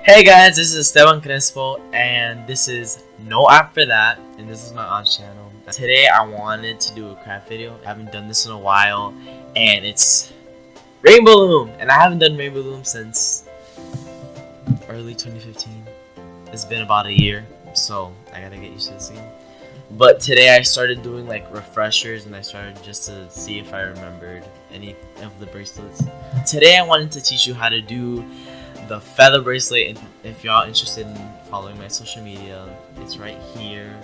Hey guys, this is Esteban and this is No After That, and this is my aunt's channel. Today I wanted to do a craft video. I haven't done this in a while, and it's Rainbow Loom, and I haven't done Rainbow Loom since early 2015. It's been about a year, so I gotta get used to this again. But today I started doing like refreshers, and I started just to see if I remembered any of the bracelets. Today I wanted to teach you how to do the feather bracelet, and if y'all interested in following my social media, it's right here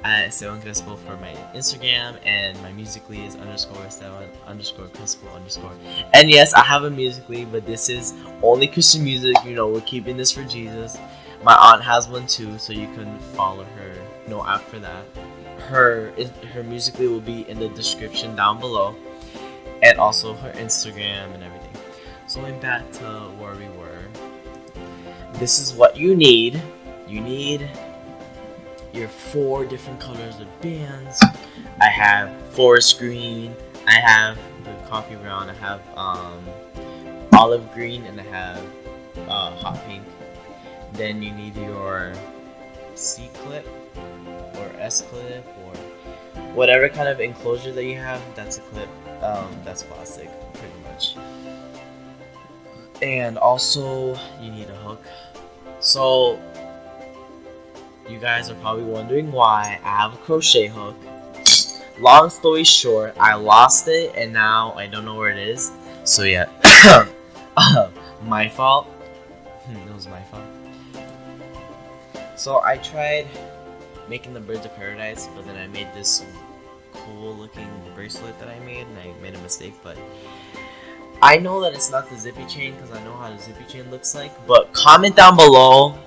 at Esteban Crespo for my Instagram, and my Musical.ly is _Esteban_Crespo_. And yes, I have a Musical.ly, but this is only Christian music. You know, we're keeping this for Jesus. My aunt has one too, so you can follow her. No, after that, her Musical.ly will be in the description down below, and also her Instagram and everything. So going back to where we were, this is what you need. You need your 4 different colors of bands. I have forest green, I have the coffee brown, I have olive green, and I have hot pink. Then you need your C clip or S clip or whatever kind of enclosure that you have. That's a clip. That's plastic, pretty much. And also you need a hook. So you guys are probably wondering why I have a crochet hook. Long story short, I lost it and now I don't know where it is. So yeah, my fault. It was my fault. So I tried making the birds of paradise, but then I made this cool looking bracelet that I made, and I made a mistake. But I know that it's not the zippy chain because I know how the zippy chain looks like. But comment down below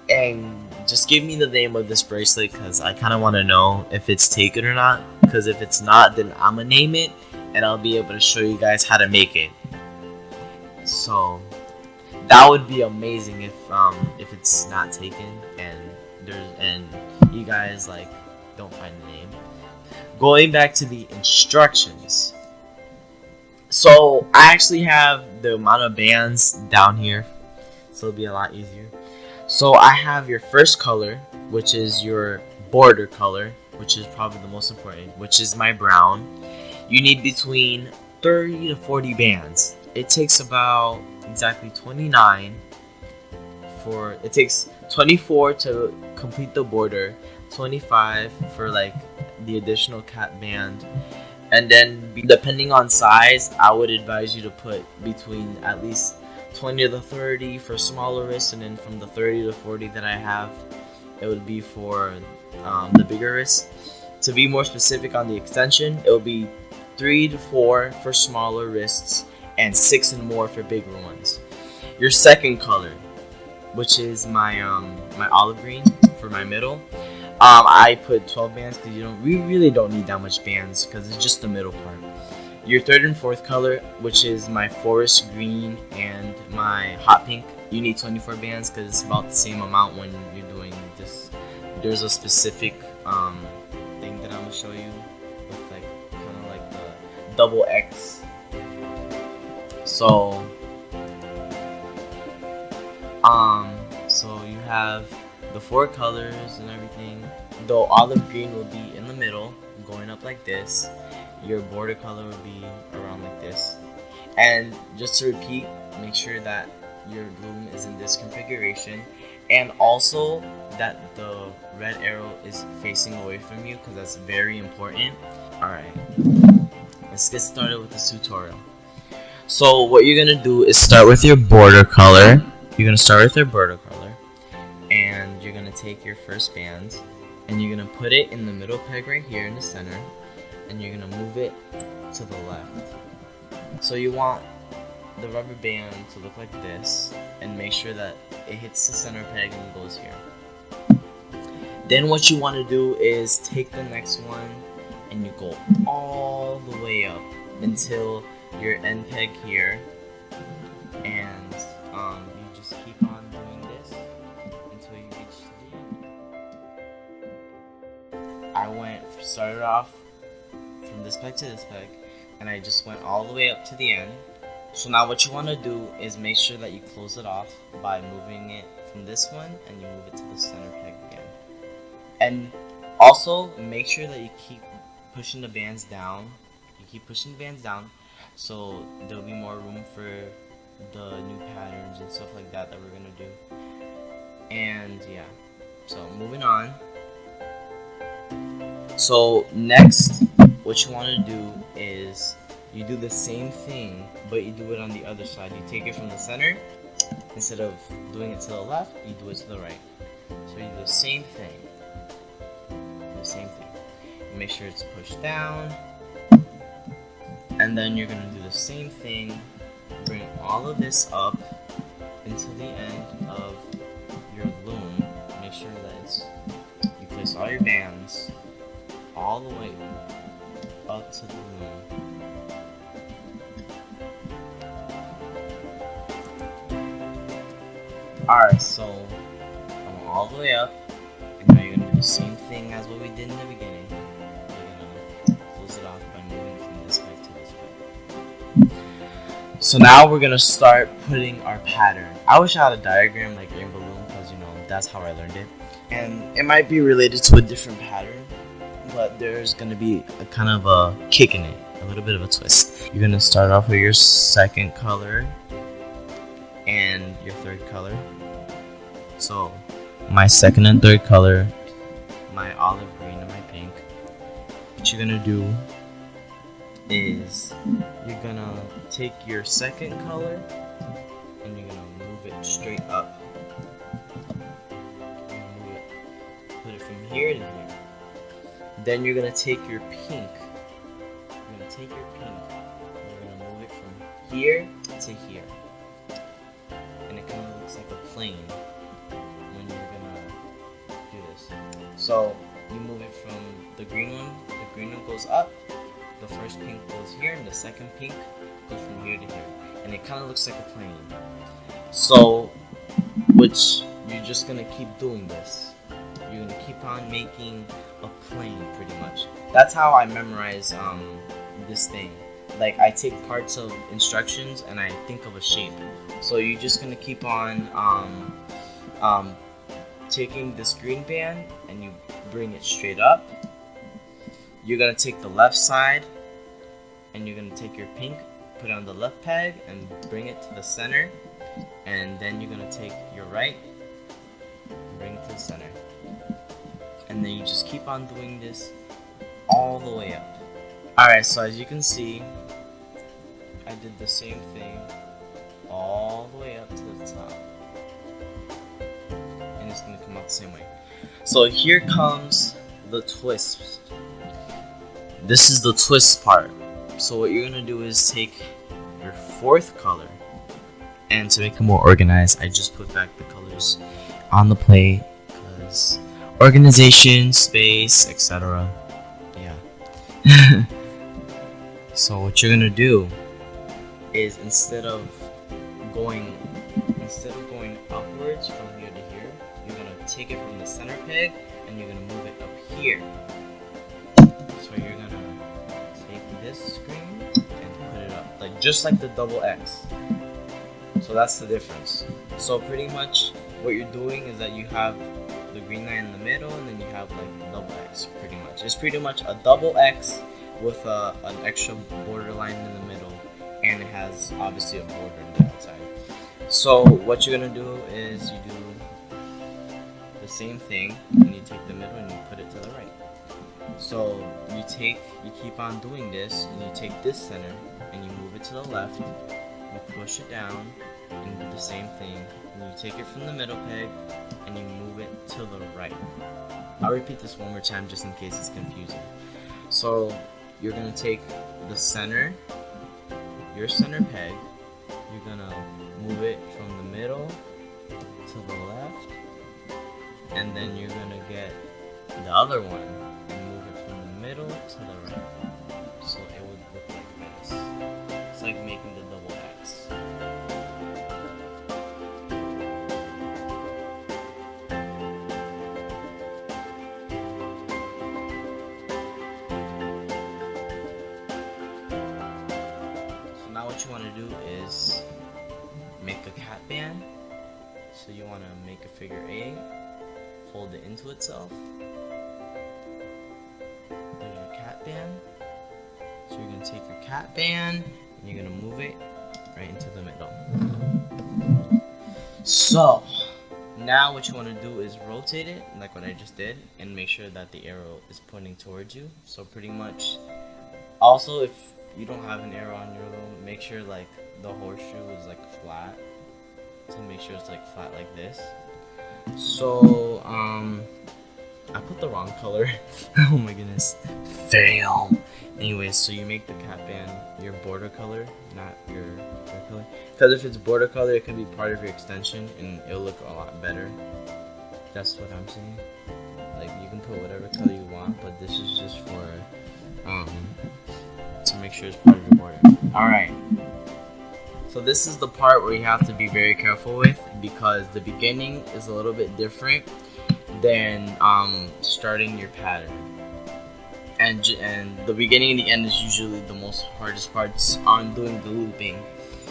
and just give me the name of this bracelet, because I kind of want to know if it's taken or not. Because if it's not, then I'm gonna name it and I'll be able to show you guys how to make it. So that would be amazing if it's not taken and you guys like don't find the name. Going back to the instructions. So I actually have the amount of bands down here, so it'll be a lot easier. So I have your first color, which is your border color, which is probably the most important, which is my brown. You need between 30 to 40 bands. It takes about exactly 29 it takes 24 to complete the border, 25 for like the additional cap band, and then depending on size, I would advise you to put between at least 20 to 30 for smaller wrists, and then from the 30 to 40 that I have, it would be for the bigger wrists. To be more specific on the extension, it will be 3 to 4 for smaller wrists and 6 and more for bigger ones. Your second color, which is my my olive green for my middle, I put 12 bands because we really don't need that much bands because it's just the middle part. Your third and fourth color, which is my forest green and my hot pink, you need 24 bands because it's about the same amount when you're doing this. There's a specific thing that I'm gonna show you with like kind of like the double X. So you have the 4 colors and everything. The olive green will be in the middle, going up like this. Your border color will be around like this. And just to repeat, make sure that your loom is in this configuration, and also that the red arrow is facing away from you, because that's very important. Alright, let's get started with this tutorial. So what you're gonna do is start with your border color. You're gonna start with your border color, and you're gonna take your first band, and you're gonna put it in the middle peg right here in the center, and you're gonna move it to the left. So you want the rubber band to look like this, and make sure that it hits the center peg and goes here. Then what you want to do is take the next one, and you go all the way up until your end peg here, and you just keep on doing this until you reach the end. I started off from this peg to this peg, and I just went all the way up to the end, So now what you want to do is make sure that you close it off by moving it from this one and you move it to the center peg again. And also make sure that you keep pushing the bands down. You keep pushing the bands down so there'll be more room for the new patterns and stuff like that we're gonna do. And yeah, so moving on. So next, what you want to do is you do the same thing, but you do it on the other side. You take it from the center. Instead of doing it to the left, you do it to the right. So you do the same thing. You make sure it's pushed down. And then you're going to do the same thing. Bring all of this up until the end of your loom. Make sure that you place all your bands all the way up to the loom. Alright, so come all the way up, and now you're going to do the same thing as what we did in the beginning. You're going to close it off by moving from this peg to this peg. So now we're going to start putting our pattern. I wish I had a diagram like Rainbow Loom, because you know, that's how I learned it. And it might be related to a different pattern, but there's going to be a kind of a kick in it, a little bit of a twist. You're going to start off with your second color and your third color. So my second and third color, my olive green and my pink. What you're going to do is you're going to take your second color and you're going to move it straight up. Put it from here to here. Then you're going to take your pink. You're going to take your pink and you're going to move it from here to here. And it kind of looks like a plane when you're going to do this. So you move it from the green one. The green one goes up. The first pink goes here and the second pink goes from here to here. And it kind of looks like a plane. So, which you're just going to keep doing this. You're going to keep on making a plane pretty much. That's how I memorize this thing. Like, I take parts of instructions and I think of a shape. So you're just going to keep on taking this green band and you bring it straight up. You're going to take the left side and you're going to take your pink, put it on the left peg and bring it to the center. And then you're going to take your right and bring it to the center. And then you just keep on doing this all the way up. Alright, so as you can see, I did the same thing all the way up to the top. And it's going to come out the same way. So here comes the twist. This is the twist part. So what you're going to do is take your fourth color. And to make it more organized, I just put back the colors on the plate. Because organization, space, etc. Yeah. So what you're gonna do is instead of going upwards from here to here, you're gonna take it from the center peg and you're gonna move it up here. So you're gonna take this screen and put it up, like just like the double X. So that's the difference. So pretty much what you're doing is that you have the green line in the middle and then you have like the double X pretty much. It's pretty much a double X with an extra border line in the middle, and it has obviously a border on the outside. So what you're gonna do is you do the same thing and you take the middle and you put it to the right. So you keep on doing this and you take this center and you move it to the left, you push it down and do the same thing, and you take it from the middle peg and you move it to the right. I'll repeat this one more time just in case it's confusing. So you're going to take the center, your center peg, you're going to move it from the middle to the left, and then you're going to get the other one and move it from the middle to the right. So it would look like this. It's like making the double X. What you want to do is make a cat band. So you want to make a figure 8, fold it into itself. There's your cat band. So you're going to take your cat band and you're going to move it right into the middle. So now what you want to do is rotate it like what I just did and make sure that the arrow is pointing towards you. So pretty much, also if you don't have an arrow on your loom, make sure like the horseshoe is like flat, to make sure it's like flat like this. So I put the wrong color. Oh my goodness, fail. Anyways, so you make the cat band your border color, not your color, because if it's border color it can be part of your extension and it'll look a lot better. That's what I'm saying. Like you can put whatever color you want, but this is just for to make sure it's part of your border. Alright, so this is the part where you have to be very careful with, because the beginning is a little bit different than starting your pattern. And the beginning and the end is usually the most hardest parts on doing the looping.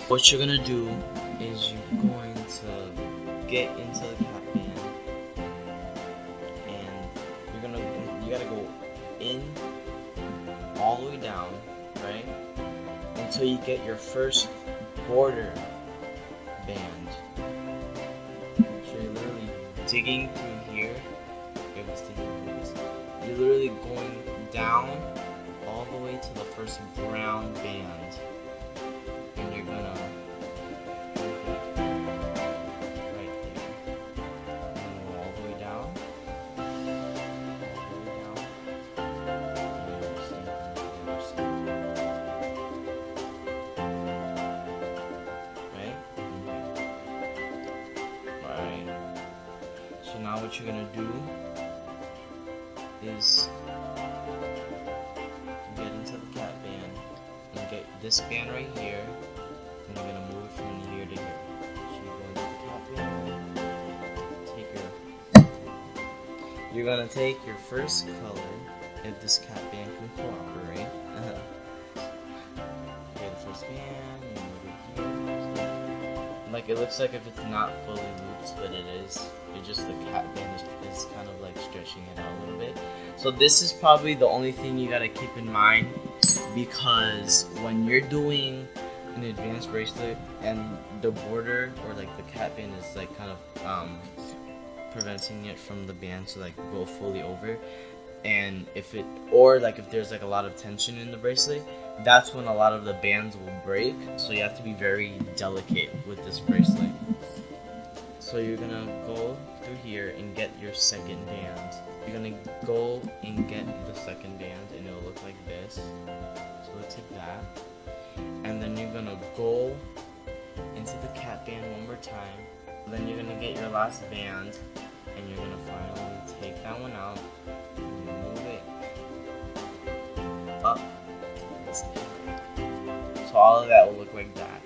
What you're gonna do is you're going to get into the cat band, and you gotta go in all the way down, right, until you get your first border band. So you're literally digging through here. You're literally going down all the way to the first brown band, and you're gonna right there. And go all the way down, right? Alright. So now what you're gonna do is get into the cat band and get this band right here, and you're gonna move it from here to here. So you go into the cat band, you're gonna take your first color, if this cat band can cooperate. Get the first band, and move it here. Like it looks like if it's not fully looped, but it is. It's just the cat band is kind of like stretching it out a little bit. So this is probably the only thing you gotta keep in mind, because when you're doing an advanced bracelet and the border or like the cat band is like kind of preventing it from the band to like go fully over, and if there's like a lot of tension in the bracelet, that's when a lot of the bands will break. So you have to be very delicate with this bracelet. So you're gonna go through here and get your second band. You're gonna go and get the second band, and it'll look like this. So let's take that. And then you're gonna go into the cat band one more time. Then you're gonna get your last band, and you're gonna finally take that one out and you move it up to this band. So all of that will look like that.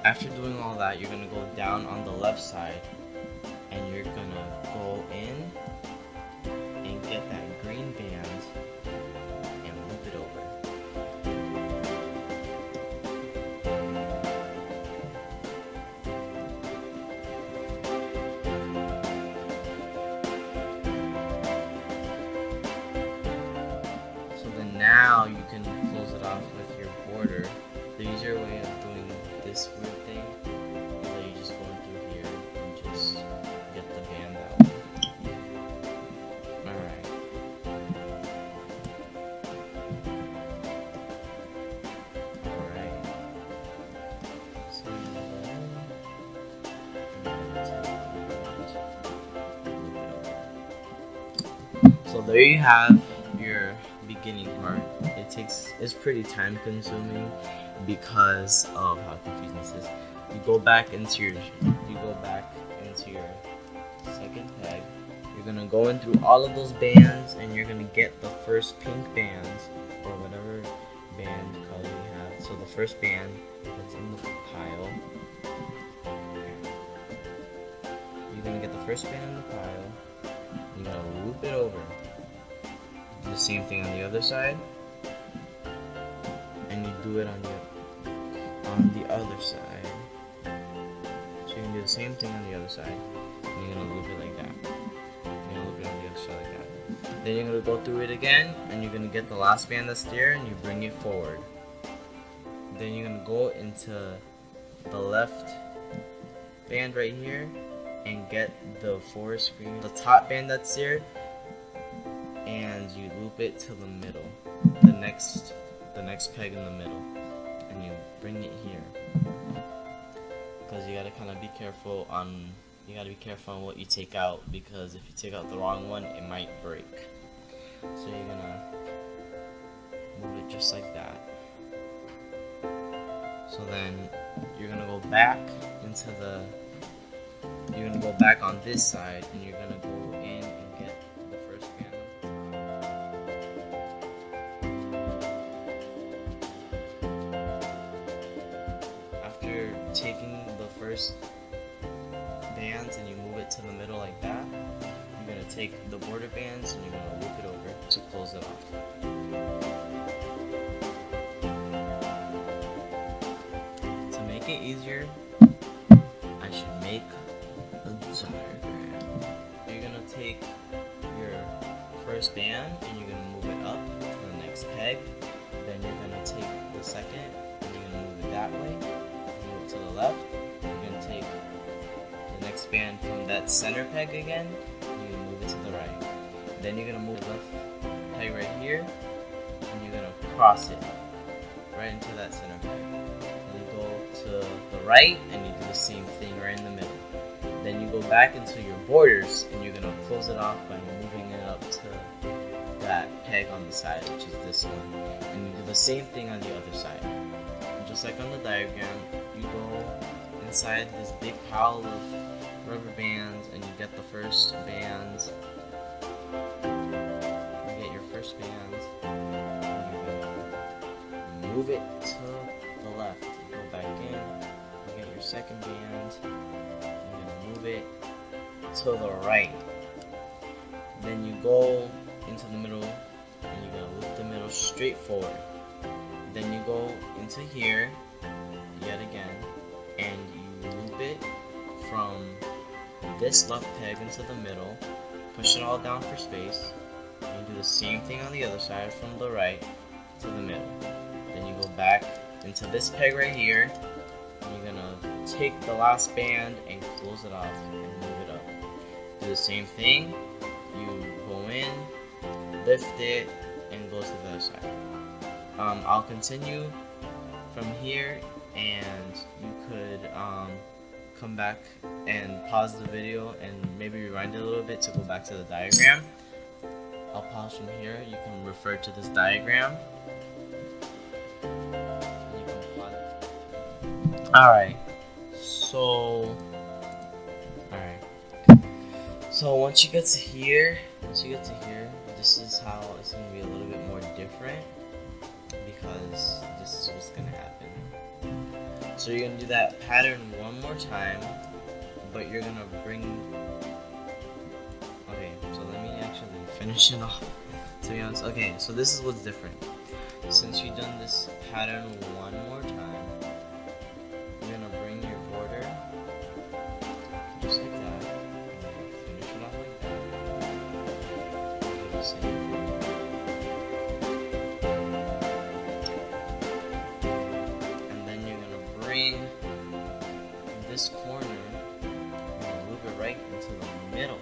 After doing all that, you're gonna go down on the left side, and you're gonna go in and get that green band and loop it over. So then now you can close it off with your border. The easier way of doing this weird thing is that you just go through here and just get the band out. Alright. Alright. So there you have your beginning part. It's pretty time consuming because of how confusing this is. You go back into your second peg. You're gonna go in through all of those bands, and you're gonna get the first pink bands or whatever band color you have. So the first band that's in the pile. You're gonna get the first band in the pile. You're gonna loop it over. Do the same thing on the other side, and you do it on the the other side. So you can do the same thing on the other side. And you're gonna loop it like that. You're gonna loop it on the other side like that. Then you're gonna go through it again, and you're gonna get the last band that's there, and you bring it forward. Then you're gonna go into the left band right here and get the forest green, the top band that's there, and you loop it to the middle, the next peg in the middle, and you bring it here. Because you gotta kind of be careful on what you take out, because if you take out the wrong one, it might break. So you're gonna move it just like that. So then you're gonna go back into you're gonna go back on this side, and you're gonna go in and get the first band. After taking the first bands and you move it to the middle like that, you're gonna take the border bands and you're gonna loop it over to close it off. To make it easier, I should make a diagram. You're gonna take your first band and you're gonna move it up to the next peg. Then you're gonna take the second and you're gonna move it that way. Move it to the left. You're gonna take the next band from that center peg again. You're gonna move it to the right. Then you're gonna move the left peg right here, and you're gonna cross it right into that center peg. Then you go to the right, and you do the same thing right in the middle. Then you go back into your borders, and you're gonna close it off by moving it up to that peg on the side, which is this one. And you do the same thing on the other side. And just like on the diagram, you go inside this big pile of rubber bands, and you get the first bands. You get your first bands, and you're gonna move it to the left. You go back in, you get your second band, you're gonna move it to the right. Then you go into the middle, and you're gonna loop the middle straight forward. Then you go into here, yet again, and you loop it from this left peg into the middle, push it all down for space, and do the same thing on the other side from the right to the middle. Then you go back into this peg right here, and you're gonna take the last band and close it off and move it up. Do the same thing, you go in, lift it, and go to the other side. I'll continue from here, and you could come back and pause the video and maybe rewind it a little bit to go back to the diagram. I'll pause from here. You can refer to this diagram. You can pause. Alright, so once you get to here, this is how it's going to be a little bit more different, because this is what's going to happen. So you're going to do that pattern one more time, but you're going to bring... Okay, so let me actually finish it off, to be honest. Okay, so this is what's different. Since you've done this pattern one more time, you're going to bring your border just like that. Finish it off like that. Do the same thing. This corner, you're gonna loop it right into the middle.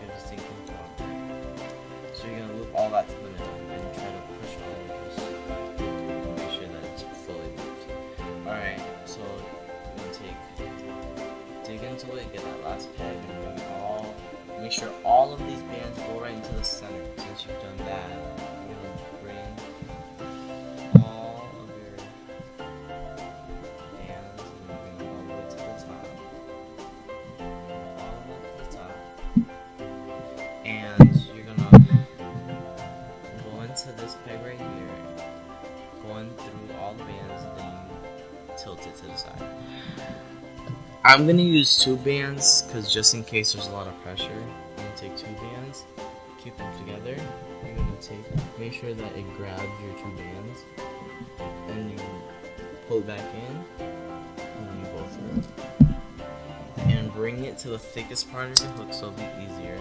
Give this thing control. So you're gonna loop all that to the middle and try to push all of this and make sure that it's fully looped. Alright, so you're gonna dig into it, get that last peg, and make sure all of these bands go right into the center. Since you've done that, you're gonna bring all of your bands and all the way to the top. All the way to the top. And you're gonna go into this peg right here, going through all the bands, and then you tilt it to the side. I'm gonna use 2 bands because just in case there's a lot of pressure, I'm gonna take 2 bands, keep them together. You're gonna make sure that it grabs your 2 bands, and you pull it back in, and then you go through. And bring it to the thickest part of your hook so it'll be easier.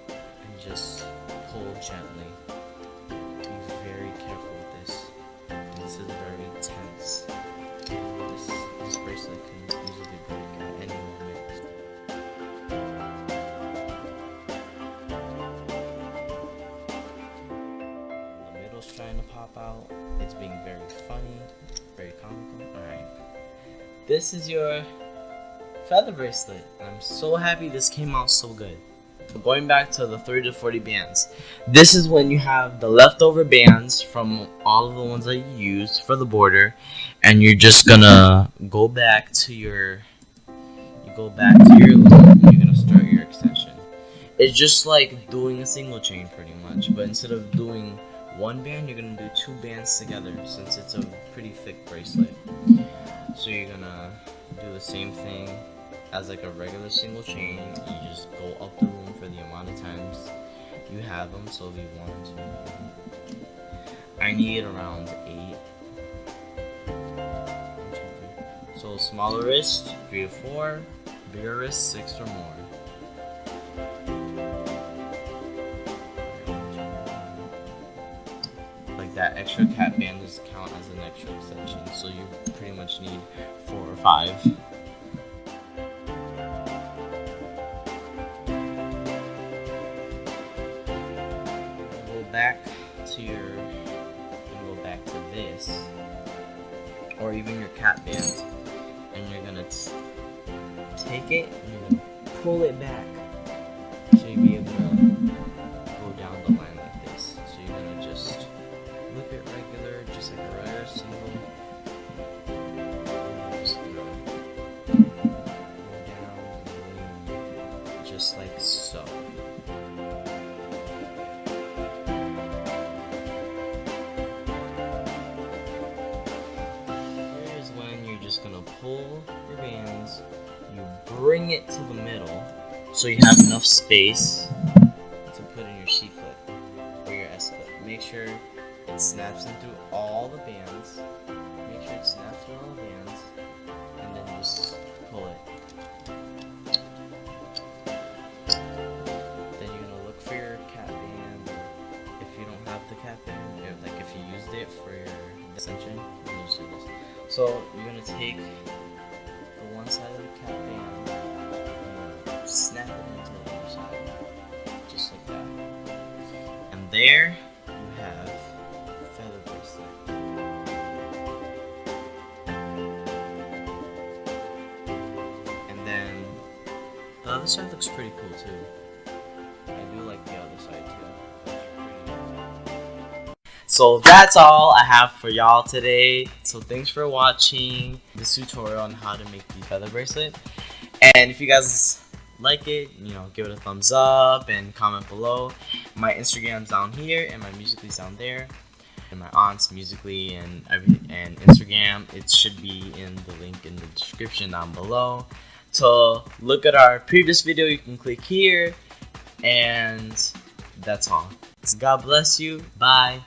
And just pull gently. Be very careful with this. This is very tense. This bracelet can easily break at any moment. The middle's trying to pop out. It's being very funny, very comical. Alright. This is your feather bracelet. I'm so happy this came out so good. Going back to the 30 to 40 bands, this is when you have the leftover bands from all of the ones that you used for the border, and you're just gonna go back to your loom, and you're gonna start your extension. It's just like doing a single chain pretty much, but instead of doing one band, you're gonna do 2 bands together since it's a pretty thick bracelet. So you're gonna do the same thing as like a regular single chain. You just go up the loom for the amount of times you have them, so it'll be 1, 2, 3. I need around 8. 1, 2, 3. So smaller wrist, 3 to 4. Bigger wrist, 6 or more. Like that extra cap band does count as an extra extension, so you pretty much need 4 or 5. Back to back to this, or even your cap band, and you're gonna take it and you're gonna pull it back, so you'll be able to go down the line like this. So you're gonna just loop it regular, just like a regular single. Just gonna go down, just like so. Just gonna pull your bands, you bring it to the middle so you have enough space to put in your C clip or your S clip. Make sure it snaps in through all the bands. Make sure it snaps through all the bands, and then just pull it. Then you're gonna look for your cap band. If you don't have the cap band, like if you used it for your extension, you just do this. So you're going to take the one side of the cap band and snap it into the other side, just like that. And there you have feather bracelet. And then the other side looks pretty cool too. I do like the other side too. So that's all I have for y'all today. So thanks for watching this tutorial on how to make the feather bracelet. And if you guys like it, give it a thumbs up and comment below. My Instagram's down here and my Musical.ly's down there. And my aunt's Musical.ly and Instagram, it should be in the link in the description down below. To look at our previous video, you can click here. And that's all. So God bless you. Bye.